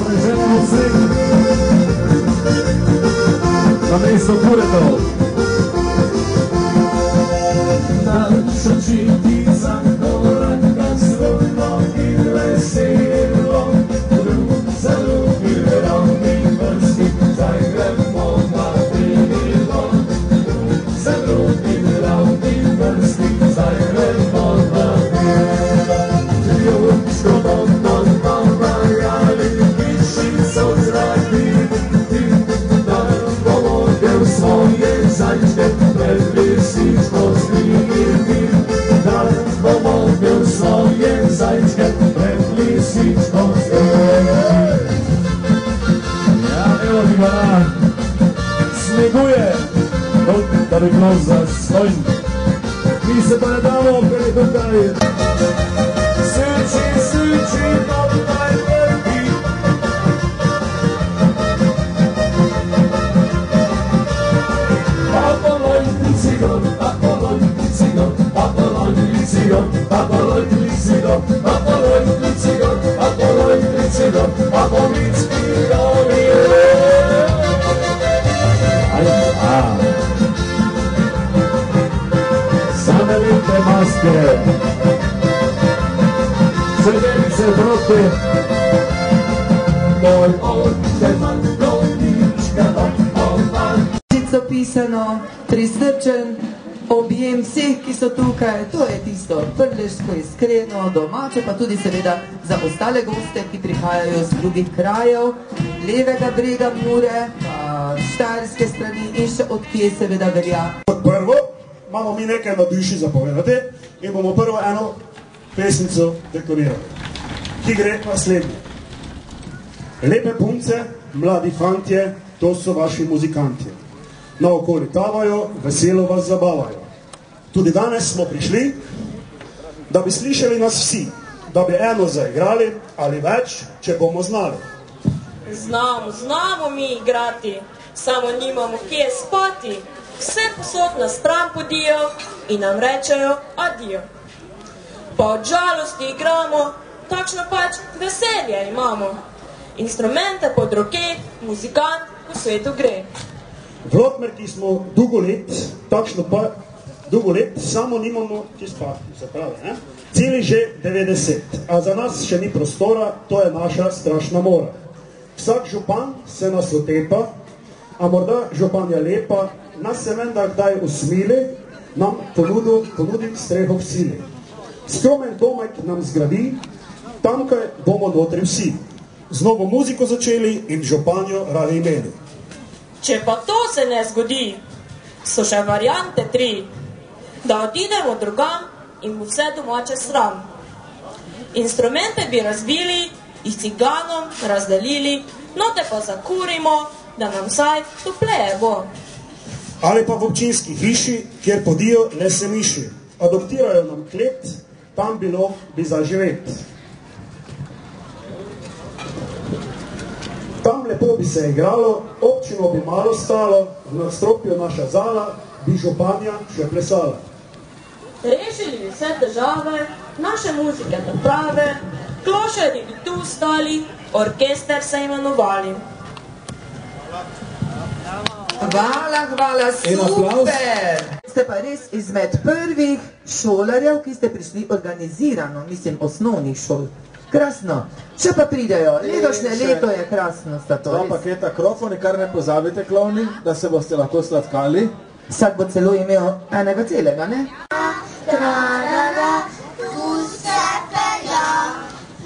prežetno vseh na mesto Kuretov. Naš očiti za korak, kad svojno in veselo, drug za drugi ravni vrsti, zdaj gremo na krilo. Za drugi ravni vrsti, zdaj gremo na krilo. Ljubsko bomo navajali, višji so zraki, da bomo del svoje zajčke pred lisično skrivili. Da bomo del svoje zajčke pred lisično skrivili. Ja, evo ti ga, sneguje, da bi bilo zastojn. Mi se pa ne damo, ker je tukaj. Srči, srči, dobaj vrti. Papoloj, licigo, papoloj, licigo, papoloj, licigo, papoloj, licigo, papoloj, licigo, papoloj, licigo, papoloj, licigo, Zamerite maske. Sredenice proti. Moj oteman, dolička, oman. Žico pisano, prisrčen, objem vseh, ki so tukaj, to je tisto prleško, iskreno, domače, pa tudi seveda za ostale goste, ki prihajajo z drugih krajev, levega brega Mure, pa štajerske strani in še od kje seveda velja. Kot prvo, imamo mi nekaj na duši zapovedati in bomo prvo eno pesnico dekorirali, ki gre naslednje. Lepe punce, mladi fantje, to so vaši muzikantje. Naokoli tavajo, veselo vas zabavajo. Tudi danes smo prišli, da bi slišali nas vsi, da bi eno zaigrali ali več, če bomo znali. Znamo mi igrati, samo nimamo kje spati. Vse posod nas stran podijo in nam rečejo adijo. Pa od žalosti igramo, takšno pač veselje imamo. Instrumente pod roke, muzikant po svetu gre. Vlotmerki smo dolgo let, samo nimamo kje spati, se pravi, ne? Celi že 90, a za nas še ni prostora, to je naša strašna mora. Vsak župan se nas otepa, a morda županja lepa, nas se menda kdaj usmili, nam ponudi streho v sili. Skromen domek nam zgradi, tamkaj bomo notri vsi. Z novo muziko začeli in županjo radi imeli. Če pa to se ne zgodi, so še variante 3, da odidemo drugam in bo vse domače sram. Instrumente bi razvili, jih ciganom razdelili, note pa zakurimo, da nam vsaj topleje bo. Ali pa v občinski hiši, kjer podijo le se miši. Adoptirajo nam klet, tam bilo bi zaživeti. Tam lepo bi se igralo, občino bi malo stalo, v nadstropju naša zala, bi županja še plesala. Rešili bi vse težave, naše muzike naprave, klošarji bi tu stali, orkester se imenovali. Hvala, super! Ste pa res izmed prvih šolarjev, ki ste prišli organizirano, mislim, osnovnih šol. Krasno. Še pa pridejo. Letošnje leto je krasno. Dva paketa krofoni, kar ne pozabite, klovni, da se boste lahko sladkali. Vsak bo celo imel enega celega, ne? Trarara, tu se pelja,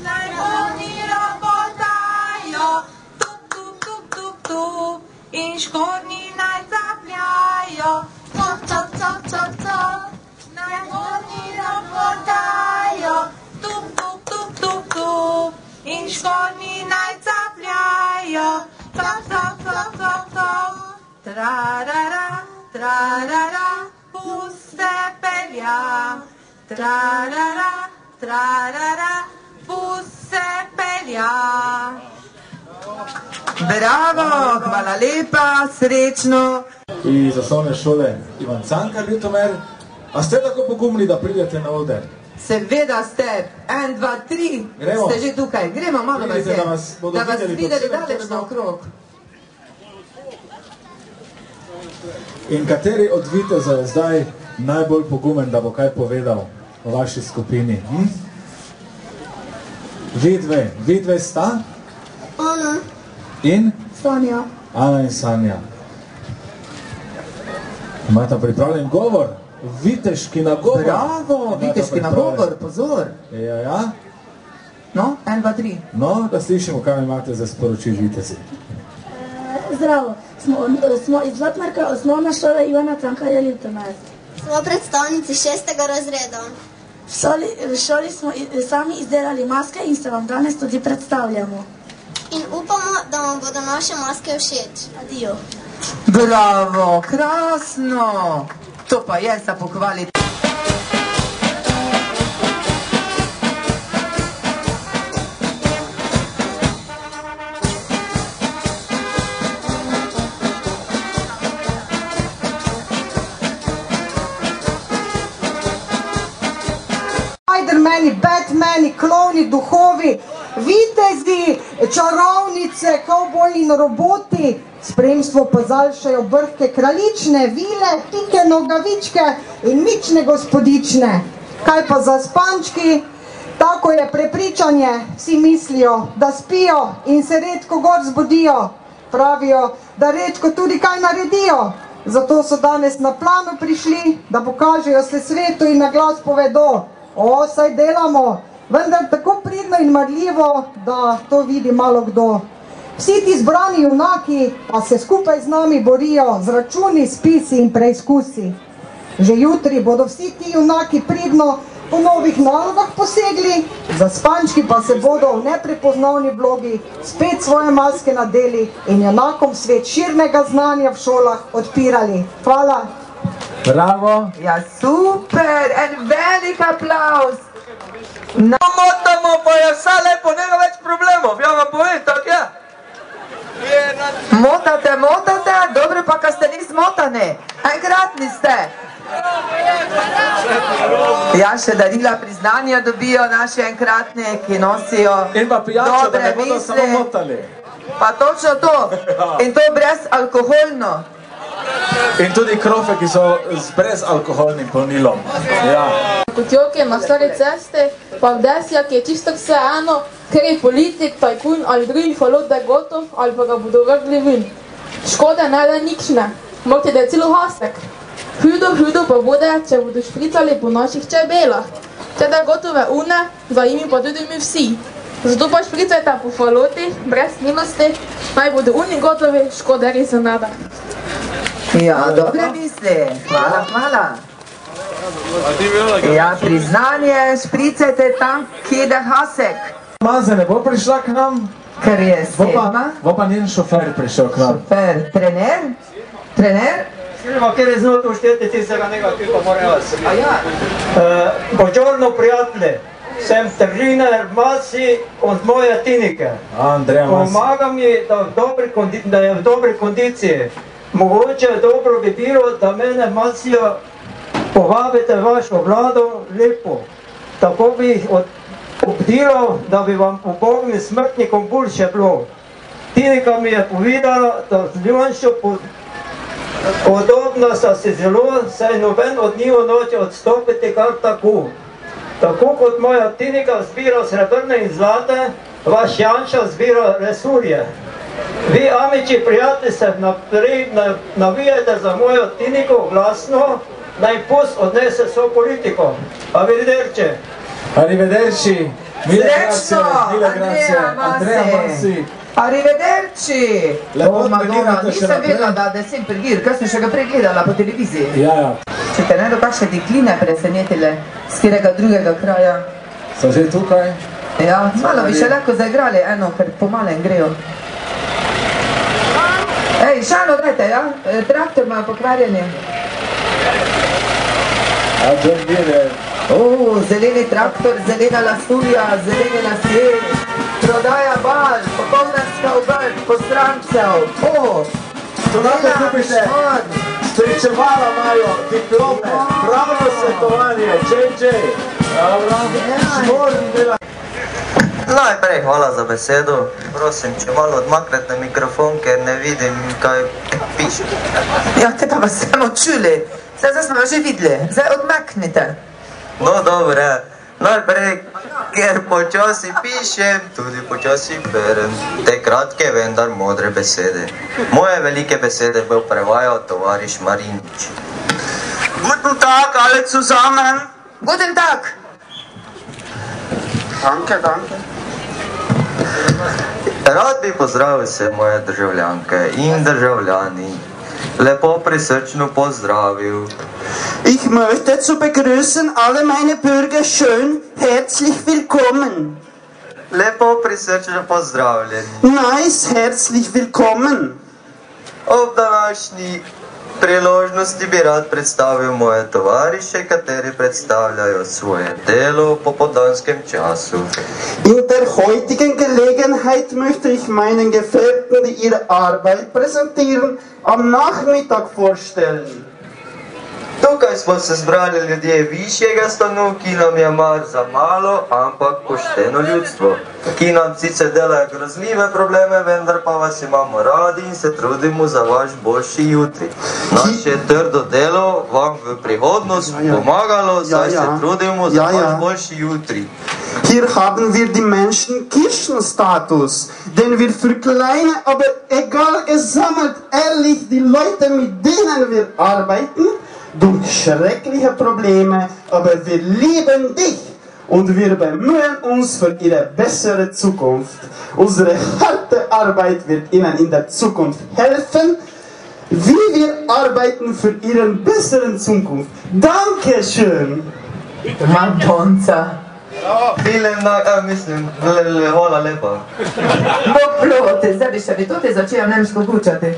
najbolni robotajo, tup, tup, tup, tup, tup, in škorni naj capljajo, cop, cop, cop, cop, cop, najbolni robotajo, tup, tup, tup, tup, tup, in škorni naj capljajo, cop, cop, cop, cop, cop, trarara, trarara, puste pelja, trarara, trarara, puste pelja. Bravo, hvala lepa, srečno. Iz osnovne šole Ivan Cankar, Ljutomer, a ste tako pogumni, da pridete na oder? Seveda ste, 1, 2, 3, Gremo. ste že tukaj. Gremo, malo vas Vidite, je, da vas bodo da vas videli po videli celem daleč trgu. naokrog. In kateri od vitezov je zdaj najbolj pogumen, da bo kaj povedal o vaši skupini? Vidve sta? Ana. In? Sanja. Ana in Sanja. Imata pripravljen govor? Viteški nagovor. Bravo, viteški nagovor, pozor. Ja. No, 1, 2, 3. No, da slišimo, kaj imate za sporočiti vitezi. Zdravo, smo iz Zlatmarka, osnovna šola Ivana Cankarja Ljutomer. Smo predstavnici 6. razreda. V šoli smo sami izdelali maske in se vam danes tudi predstavljamo. In upamo, da vam bodo naše maske všeč. Adijo. Bravo, krasno. To pa je za pohvaliti. Spidermani, Batmani, klovni, duhovi, vitezi, čarovnice, kavboji in roboti, spremstvo pa zaljšajo brhke kraljične, vile, pike, nogavičke in mične gospodične. Kaj pa za spančki? Tako je prepričanje, vsi mislijo, da spijo in se redko gor zbudijo. Pravijo, da redko tudi kaj naredijo. Zato so danes na plano prišli, da pokažejo se svetu in na glas povedo: o, saj delamo, vendar tako pridno in marljivo, da to vidi malo kdo. Vsi ti zbrani junaki pa se skupaj z nami borijo z računi, spisi in preizkusi. Že jutri bodo vsi ti junaki pridno po novih nalogah posegli, za spančki pa se bodo v neprepoznavni vlogi spet svoje maske nadeli in junakom svet širnega znanja v šolah odpirali. Hvala. Bravo. Ja, super, en velik aplauz. Motamo, pa je vse lepo, nema več problemov, ja vam povem, tako je. Motate, dobro pa, kad ste nis motane, enkratni ste. Ja, še darila priznanja dobijo naši enkratne, ki nosijo In pa pijačo, da ne dobre bodo samo misli. motali. Pa točno to, in to brezalkoholno. In tudi krofe, ki so z brezalkoholnim polnilom. Ja. Potjoke na stari cesti, pa v desja, ki je čisto vseeno, ker je politik, tajkun ali drugi falot, da je gotov, ali pa ga bodo vrgli ven. Škode ne da nikšne, morate da je celo hasek. Hudo pa bude, če bodo špricali po naših čebelah. Če da gotove une, za imi pa tudi mi vsi. Zato pa špricajte po faloti, brez milosti, naj bodo uni gotovi, škode res ne da. Ja, dobre misli, hvala. Ja, priznanje, špricajte tam, kje da hasek. Maze ne bo prišla k nam? Ker je sedma. Bo pa njen šofer prišel k nam. Šofer, trener? Silva, kjer je znotraj štete tistega negativa, moram vas. A ja. Buongiorno, prijatelji. Sem trener Masi od moje Tinike. Andreja Masi. Pomaga mi, da je v dobri kondiciji. Mogoče dobro bi bilo, da mene Masija povabite v vašo vlado lepo. Tako bi jih obdilal, da bi vam ubognim smrtnikom boljše bilo. Tinika mi je povedala, da z Ljonšo podobno sta si zelo, saj noben od njih noče odstopiti kar tako. Tako kot moja Tinika zbira srebrne in zlate, vaš Janša zbira resurje. Vi, amiči prijatelji, se naprej navijajte za mojo Tiniko glasno, naj pust odnese so politiko. Arrivederci. Arrivederci. Srečno, Andreja Masi. Arrivederci. Lepo Madonna, pregledate še nisem naprej. vedela, da sem pregledala, kaj sem še ga pregledala po televiziji. Ja. Če te ne do kakšne dekline presenetile, z katerega drugega kraja. So že tukaj? Ja, malo bi še lahko zaigrali eno, ker pomalen grejo. Ej, šano dajte, ja? Traktor ima pokvarjeni. A John Deere. Zeleni traktor, zelena lasulja, zeleni lasje, prodaja bal, popoldanska obrt, postrancev. To lahko kupite. Spričevala imajo diplome, pravno svetovanje, JJ. Najprej hvala za besedo. Prosim, če malo odmaknete mikrofon, ker ne vidim, kaj piše. Ja, te pa vas samo čuli. Zdaj smo že videli. Zdaj odmaknite. No, dobro. Najprej, ker počasi pišem, tudi počasi berem te kratke, vendar modre besede. Moje velike besede bo prevajal tovariš Marinič. Guten Tag, alle zusammen. Guten Tag. Danke, danke. Rad bi pozdravil vse moje državljanke in državljani. Lepo prisrčno pozdravil. Ich möchte zu begrüßen alle meine Bürger schön herzlich willkommen. Lepo prisrčno pozdravljeni. Nice, herzlich willkommen. Ob današnji priložnosti bi rad predstavil moje tovariše, kateri predstavljajo svoje delo po popoldanskem času. In der heutigen Gelegenheit möchte ich meinen Gefährten, die ihre Arbeit präsentieren, am Nachmittag vorstellen. Tukaj smo se zbrali ljudje višjega stanu, ki nam je mar za malo, ampak pošteno ljudstvo, ki nam sicer delajo grozljive probleme, vendar pa vas imamo radi in se trudimo za vaš boljši jutri. Naše trdo delo vam v prihodnost pomagalo, saj se trudimo za vaš boljši jutri. Hier haben wir die Menschen Kirchenstatus, denn wir für kleine, aber egal gesammelt, ehrlich, die Leute, mit denen wir arbeiten, durch schreckliche Probleme, aber wir lieben dich und wir bemühen uns für ihre bessere Zukunft. Unsere harte Arbeit wird ihnen in der Zukunft helfen, wie wir arbeiten für ihren besseren Zukunft. Dankeschön! Madonca. Vielen Dank, mislim, hvala lepa. Bog zdaj bi še vi tudi začela nemško gučati.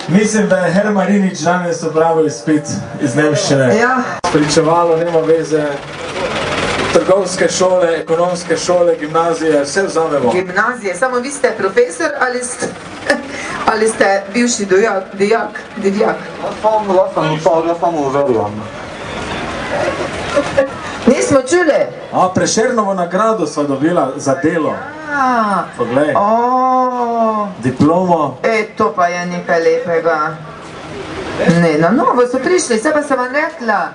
Mislim, da je Herr Marinič danes opravil izpit iz nemščine. Ja. Spričevalo, nema veze, trgovske šole, ekonomske šole, gimnazije, vse vzamemo. Gimnazije, samo vi ste profesor ali ste bivši dijak? Samo verjam. Nismo čuli? Prešernovo nagrado sva dobila za delo. Poglej. Diplomo. To pa je nekaj lepega. Ne, na novo so prišli, se pa sem vam rekla.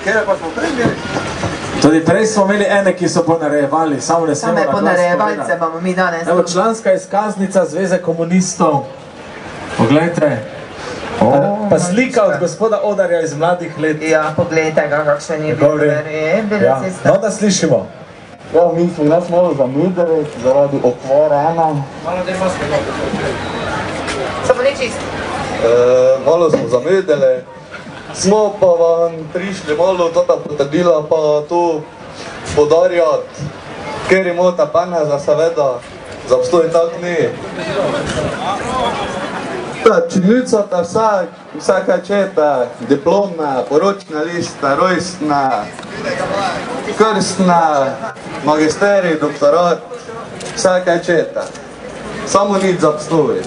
Kjer pa smo prej? Tudi prej smo imeli ene, ki so ponarejevali, samo ne smemo na glas povedati. Same ponarejevalce bomo mi danes. Evo, članska izkaznica Zveze komunistov. Poglejte. Pa slika od gospoda Odarja iz mladih let. Ja, poglejte ga, kakšen je bil. No, da slišimo. Ja, mi smo nas malo zamudili zaradi okvara ena. Malo da ima spet. Samo ne čist. Malo smo zamudili. Smo pa vam prišli malo tota potrdila pa tu podarjati, ker imate peneza seveda, za obstoj tak ni. Činilcate vse kaj čete, diplome, poročne liste, rojstne, krstne, magisterij, doktorat, vse kaj čete. Samo nič za obstoj.